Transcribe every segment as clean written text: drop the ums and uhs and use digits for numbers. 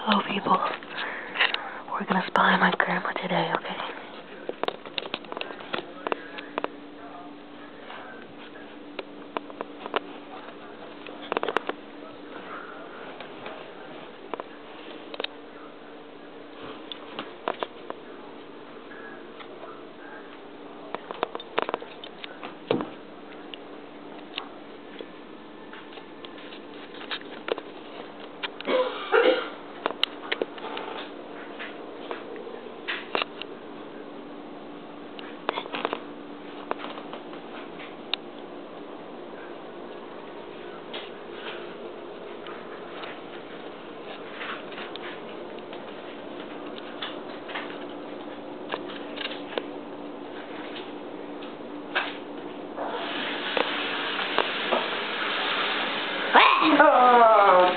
Hello, people. We're gonna spy my grandma today, okay? Oh,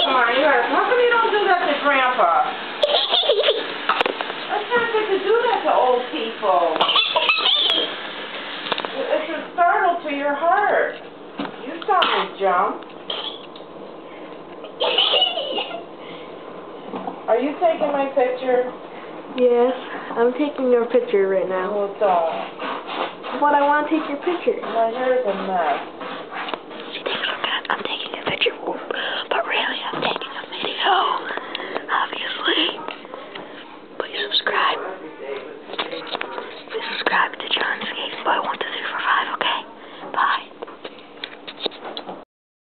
come on, how come you don't do that to Grandpa? That's not good to do that to old people. It's a startle to your heart. You saw me jump. Are you taking my picture? Yes, I'm taking your picture right now. Oh, don't. But I want to take your picture. My hair's a mess.